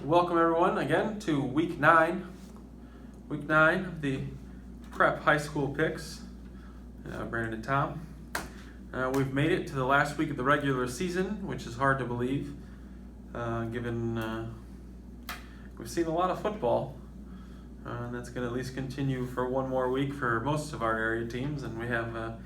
Welcome everyone again to week 9 of the prep high school picks. Brandon and Tom. We've made it to the last week of the regular season, which is hard to believe, given we've seen a lot of football. And that's going to at least continue for one more week for most of our area teams, and we have a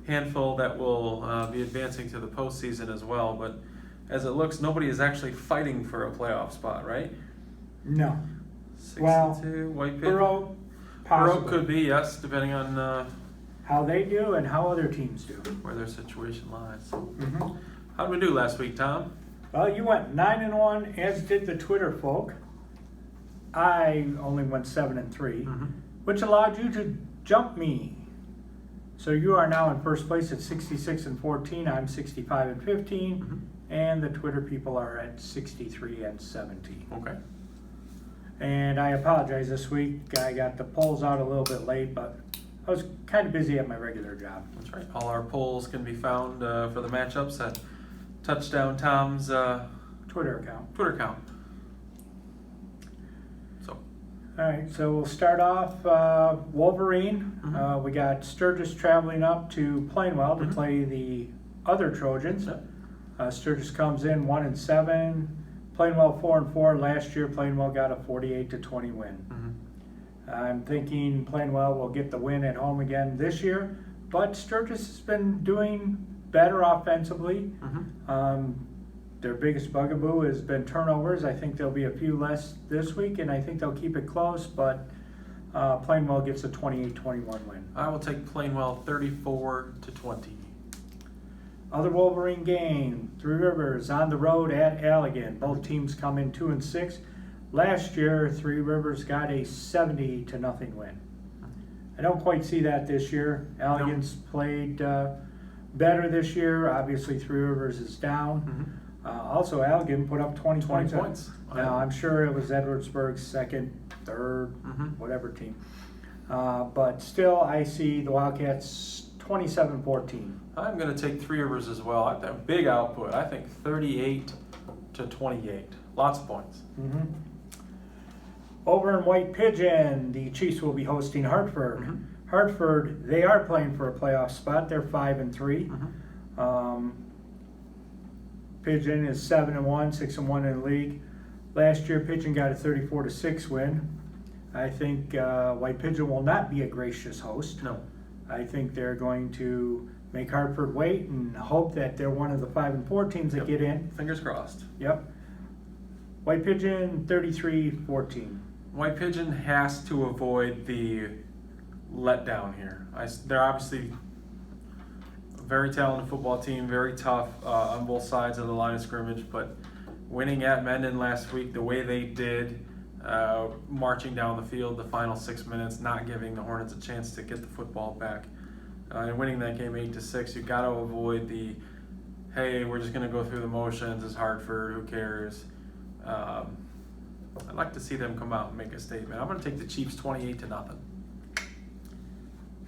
handful that will be advancing to the postseason as well. But as it looks, nobody is actually fighting for a playoff spot, right? No. 62, White Pit. Borough, possibly. Borough could be, yes, depending on How they do and how other teams do. where their situation lies. Mm-hmm. How did we do last week, Tom? Well, you went 9-1, as did the Twitter folk. I only went 7-3, Mm-hmm. which allowed you to jump me. So you are now in first place at 66-14. I'm 65-15, Mm-hmm. and the Twitter people are at 63-17. Okay. And I apologize this week. I got the polls out a little bit late, but I was kind of busy at my regular job. That's right. All our polls can be found for the matchups at Touchdown Tom's Twitter account. Twitter account. So, All right, so we'll start off Wolverine. Mhm. We got Sturgis traveling up to Plainwell to Mhm. play the other Trojans. Yep. Sturgis comes in 1-7. Plainwell 4-4. Last year, Plainwell got a 48-20 win. mm-hmm. I'm thinking Plainwell will get the win at home again this year, but Sturgis has been doing better offensively. Mm-hmm. Their biggest bugaboo has been turnovers. I think there'll be a few less this week, and I think they'll keep it close, but Plainwell gets a 28-21 win. I will take Plainwell 34-20. Other Wolverine game, Three Rivers on the road at Allegan. Both teams come in 2-6. Last year, Three Rivers got a 70-0 win. I don't quite see that this year. Allegan's played better this year. Obviously, Three Rivers is down. Mm-hmm. Also, Allegan put up 20 20 points. points. Now, I'm sure it was Edwardsburg's second, third, Mm-hmm. whatever team. But still, I see the Wildcats 27-14. I'm going to take Three Rivers as well. I have a big output. I think 38-28. Lots of points. Mm-hmm. Over in White Pigeon, the Chiefs will be hosting Hartford. Mhm. Hartford, they are playing for a playoff spot. They're 5-3. Mm-hmm. Pigeon is 7-1, 6-1 in the league. Last year, Pigeon got a 34-6 win. I think White Pigeon will not be a gracious host. No. I think they're going to make Hartford wait and hope that they're one of the 5-4 teams that Yep. get in. Fingers crossed. Yep. White Pigeon 33-14. White Pigeon has to avoid the letdown here. They're obviously a very talented football team, very tough on both sides of the line of scrimmage, but winning at Mendon last week the way they did, marching down the field the final 6 minutes, not giving the Hornets a chance to get the football back, and winning that game 8-6, you got to avoid the, hey, we're just going to go through the motions, it's Hartford, who cares? I'd like to see them come out and make a statement. I'm going to take the Chiefs 28-0.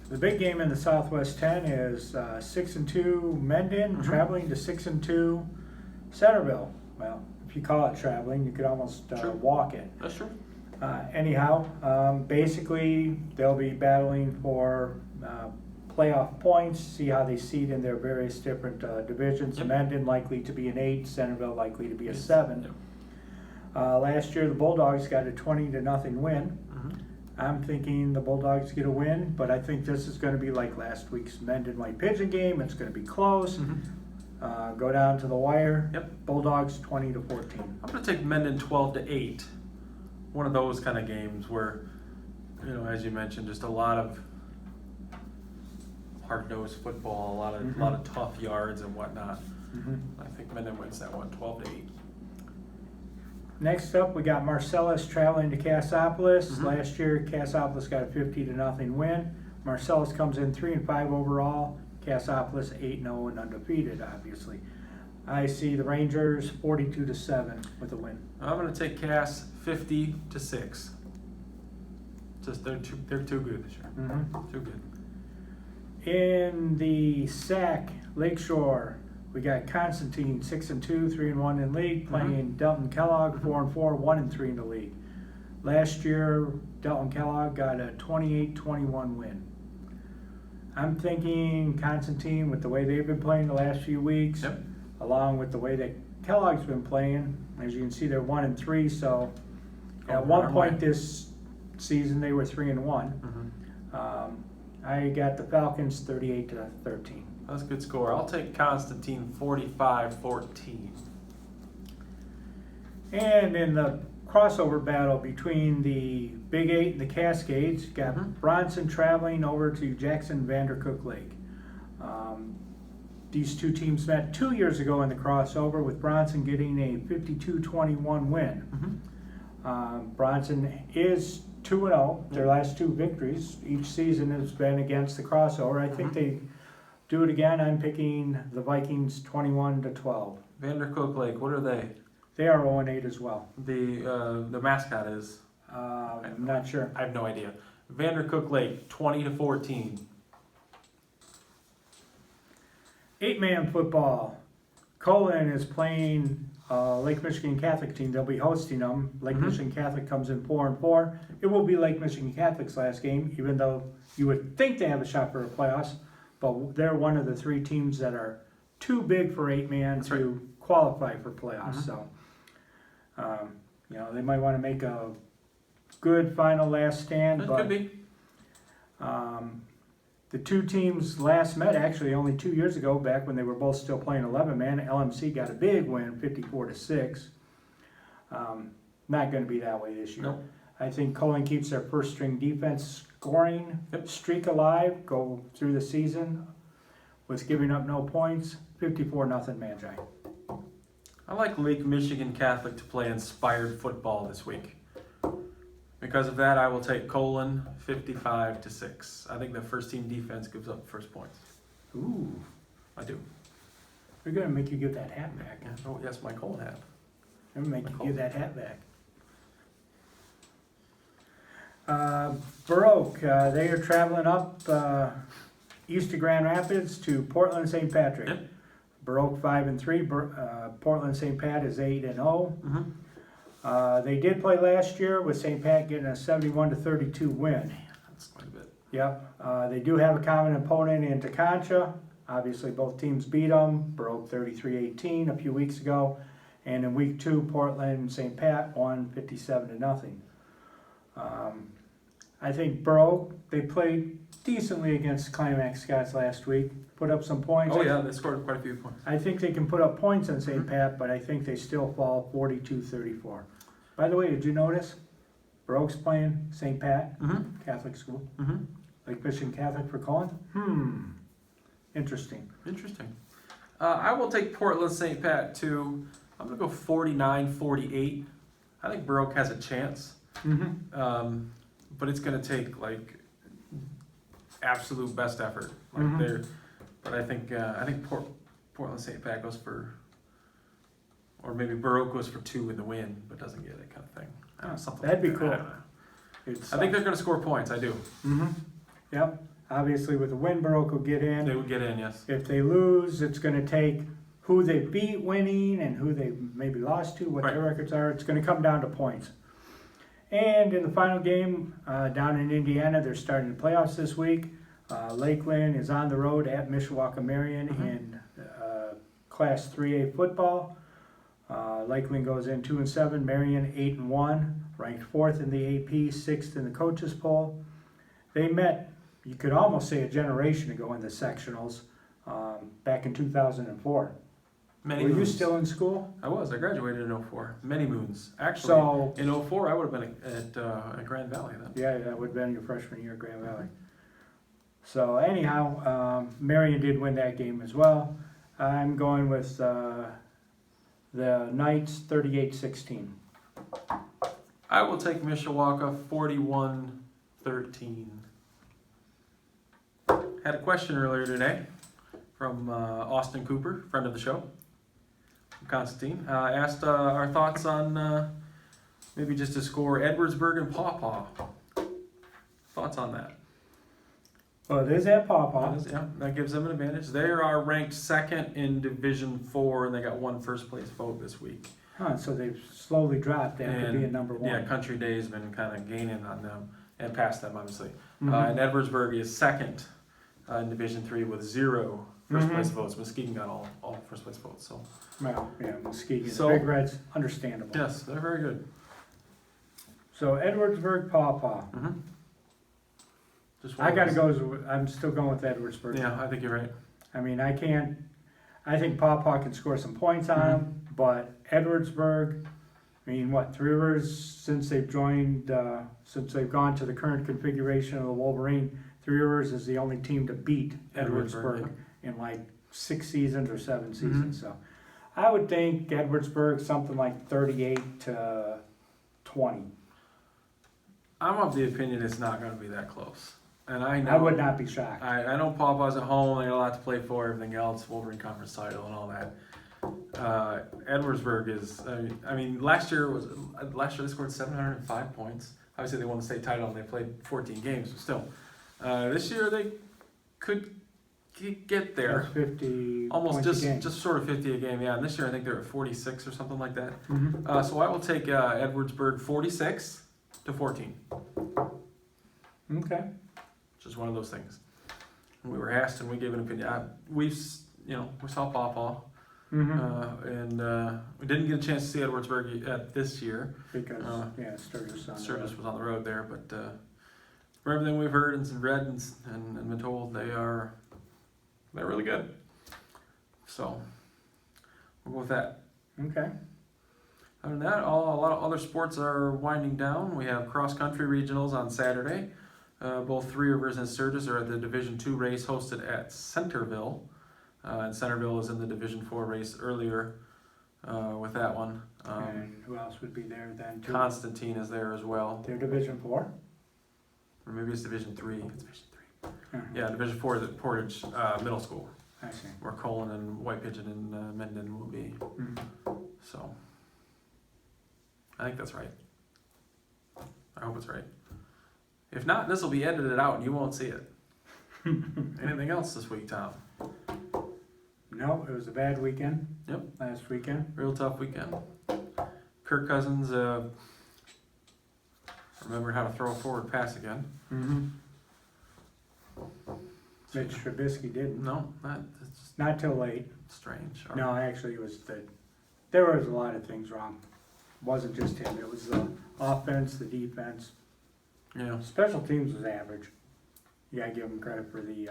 The big game in the Southwest 10 is 6-2 Mendon Mhm. traveling to 6-2 Centerville. Well, if you call it traveling, you could almost True. walk it. That's true. Anyhow, basically they'll be battling for playoff points, see how they seed in their various different divisions. Yep. Mendon likely to be an 8, Centerville likely to be a Yes. 7. Yep. Last year the Bulldogs got a 20-0 win. Mhm. I'm thinking the Bulldogs get a win, but I think this is going to be like last week's Mendon White Pigeon game. It's going to be close. Mhm. Go down to the wire. Yep. Bulldogs 20-14. I'm going to take Mendon 12-8. One of those kind of games where, as you mentioned, just a lot of hard-nosed football, a lot of tough yards and whatnot. Mhm. I think Mendon wins that one 12-8. Next up, we got Marcellus traveling to Cassopolis. Mhm. Last year, Cassopolis got a 50-0 win. Marcellus comes in 3-5 overall. Cassopolis 8-0 and undefeated, obviously. I see the Rangers 42-7 with a win. I'm going to take Cass 50-6. Just they're too good this year. Mhm. Too good. In the SAC Lakeshore, We got Constantine 6-2, 3-1 in league, playing Delton Kellogg 4-4, 1-3 in the league. Last year, Delton Kellogg got a 28-21 win. I'm thinking Constantine, with the way they've been playing the last few weeks, Yep. along with the way that Kellogg's been playing, as you can see, they're 1-3. So at Over one our point way. this season, they were 3-1. I got the Falcons 38-13. That's a good score. I'll take Constantine 45-14. And in the crossover battle between the Big Eight and the Cascades, you got Mhm. Bronson traveling over to Jackson Vandercook Lake. These two teams met 2 years ago in the crossover, with Bronson getting a 52-21 win. Bronson is 2-0. Their last two victories each season has been against the crossover. I think they do it again. I'm picking the Vikings 21-12. Vandercook Lake, what are they? They are 0-8 as well. The mascot is? I'm not sure. I have no idea. Vandercook Lake, 20-14. 8-man football. Colin is playing Lake Michigan Catholic team. They'll be hosting them. Lake Michigan Catholic comes in 4-4. It will be Lake Michigan Catholic's last game, even though you would think they have a shot for the playoffs. But they're one of the three teams that are too big for 8-man That's to qualify for playoffs. So, they might want to make a good final last stand. It But could be. the two teams last met actually only 2 years ago, back when they were both still playing 11-man. LMC got a big win, 54-6. Not going to be that way this year. Nope. I think Colin keeps their first string defense scoring streak alive, go through the season with giving up no points. 54-0 Magi. I like Lake Michigan Catholic to play inspired football this week. Because of that, I will take Colon 55-6. I think the first team defense gives up the first points. Ooh, I do. we're going to make you give that hat back. Oh, yes, my Colon hat. I'm going to make you give that hat back. Baroque, they are traveling up east of Grand Rapids to Portland St. Patrick. Yep. Baroque 5-3. Portland St. Pat is 8-0. They did play last year with St. Pat getting a 71-32 win. That's quite a bit. Yep. They do have a common opponent in Teconcha. Obviously, both teams beat them. Baroque 33-18 a few weeks ago. And in week 2, Portland and St. Pat won 57-0. I think Baroque, they played decently against Climax Scots last week. Put up some points. Oh, yeah, they scored quite a few points. I think they can put up points on St. Pat, but I think they still fall 42-34. By the way, did you notice? Baroque's playing St. Pat, Catholic school. Lake Michigan Catholic for Colin? Interesting. Interesting. I will take Portland St. Pat to, I'm going to go 49-48. I think Baroque has a chance. But it's going to take, absolute best effort. But I think Portland St. Pat goes for, or maybe Baroque goes for 2 in the win, but doesn't get it, kind of thing. Something That'd be like that. cool. I don't know. I think they're going to score points. I do. Yep. Obviously, with the win, Baroque will get in. They would get in, yes. If they lose, it's going to take who they beat winning and who they maybe lost to, what their records are. It's going to come down to points. And in the final game, down in Indiana, they're starting the playoffs this week. Lakeland is on the road at Mishawaka Marion in Class 3A football. Lakeland goes in 2-7, Marion 8-1, ranked 4th in the AP, 6th in the coaches poll. They met, you could almost say, a generation ago in the sectionals back in 2004. Many Were you moons. still in school? I was. I graduated in 04. Many moons. Actually, So, in 04, I would have been at Grand Valley then. yeah, that would have been your freshman year at Grand Valley. So anyhow, Marion did win that game as well. I'm going with the Knights 38-16. I will take Mishawaka 41-13. Had a question earlier today from Austin Cooper, friend of the show, from Constantine. Asked our thoughts on maybe just to score Edwardsburg and Paw Paw. Thoughts on that? Well, it is at Paw Yeah, that gives them an advantage. They are ranked second in Division 4, and they got one first place vote this week. Huh, so they've slowly dropped after being number one. Yeah, Country Day's been kind of gaining on them and past them, obviously. Mhm. And Edwardsburg is second in Division 3 with 0 first place Mhm. votes. Muskegon got all first place votes. So Well, yeah, Muskegon, So- Big Reds, understandable. yes, they're very good. So Edwardsburg, Paw. Mm-hmm. Just I gotta go, I'm still going with Edwardsburg. Yeah, I think you're right. I mean, I think Paw can score some points on Mm-hmm. them, but Edwardsburg, I mean, what, Three Rivers, since they've joined, since they've gone to the current configuration of the Wolverine, Three Rivers is the only team to beat Edwardsburg, Edwardsburg in like 6 seasons or 7 seasons, so. I would think Edwardsburg, something like 38-20. I'm of the opinion it's not going to be that close. And I know I would not be shocked. I know Pawpaw's at home, they got a lot to play for, everything else, Wolverine Conference title and all that. Edwardsburg is, I mean, last year they scored 705 points. Obviously they won the state title and they played 14 games, but still. This year they could get there. That's 50 Almost points a game. just sort of 50 a game, yeah. And this year I think they're at 46 or something like that. Mhm. So I will take Edwardsburg 46-14. Okay. Just one of those things. We were asked and we gave an opinion. We saw Pawpaw, Mhm. and we didn't get a chance to see Edwardsburg this year. Because, yeah, Sturgis on the Sturgis road. was on the road there, but from everything we've heard and read and been told, they're really good. So we'll go with that. Okay. Other than that, a lot of other sports are winding down. We have cross country regionals on Saturday. Both Three Rivers and Sturgis are at the Division 2 race hosted at Centerville. And Centerville is in the Division 4 race earlier with that one. And who else would be there then? Too? Constantine is there as well. They're Division 4? Or maybe it's Division 3. It's Division 3. Mhm. Yeah, Division 4 is at Portage Middle School, I see. where Colin and White Pigeon and Menden will be. Mhm. So I think that's right. I hope it's right. If not, this will be edited out and you won't see it. Anything else this week, Tom? No, it was a bad weekend. Yep. Last weekend. Real tough weekend. Kirk Cousins remembered how to throw a forward pass again. Mm-hmm. Mitch Trubisky didn't. No, that's just Not till late. strange. No, actually, it was there was a lot of things wrong. It wasn't just him. It was the offense, the defense. Yeah. Special teams was average. You gotta give him credit for the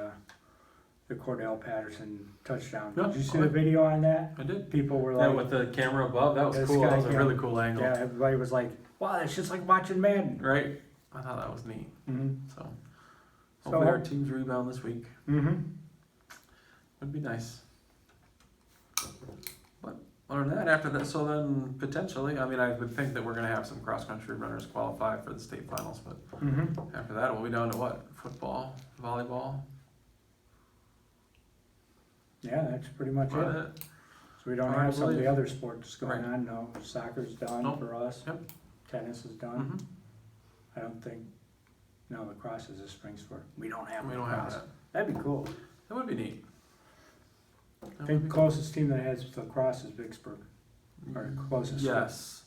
Cordell Patterson touchdown. Yeah, Did you see the video on that? I did. People were Yeah, like, with the camera above, that was This cool. That guy was a can- really cool angle. yeah, everybody was like, wow, that's just like watching Madden. Right? I thought that was neat. Mm-hmm. So hopefully our teams rebound this week. Mm-hmm. Would be nice. But other than that, after that, so then potentially, I mean, I would think that we're going to have some cross-country runners qualify for the state finals, but Mm-hmm. after that, we'll be down to what? Football, volleyball? Yeah, that's pretty much About it. it. So we don't I have some of believe. the other sports going Right. on. No, soccer's done Nope. for us. Yep. Tennis is done. Mhm. I don't think. No, lacrosse is a spring sport. We don't have We don't have lacrosse. that. That'd be cool. That would be neat. I That think would the be closest team that has lacrosse is Vicksburg. cool. or closest. Yes.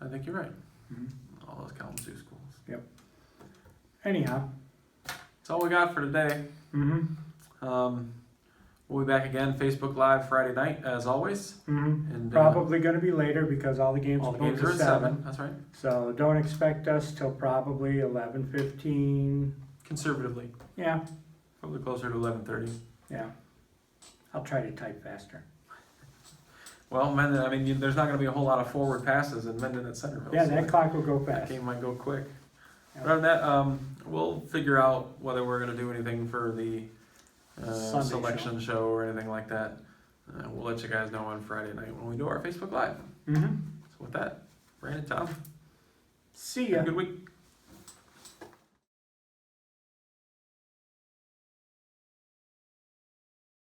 I think you're right. Mhm. All those Kalamazoo schools. Anyhow. That's all we got for today. Mm-hmm. We'll be back again, Facebook Live Friday night, as always. Mm-hmm. And Probably going to be later because all the games all the moved games are to at 7. 7. That's right. So don't expect us till probably 11:15. Conservatively. Yeah, Probably closer to 11:30. yeah. I'll try to type faster. Well, Menden, I mean, there's not going to be a whole lot of forward passes in Menden at Centerville. Yeah, so that clock will go that fast. game might go quick. Yeah. Other than that, we'll figure out whether we're going to do anything for the Sunday selection show or anything like that. We'll let you guys know on Friday night when we do our Facebook Live. Mm-hmm. So with that, Brandon, Tom, See have ya. a good week.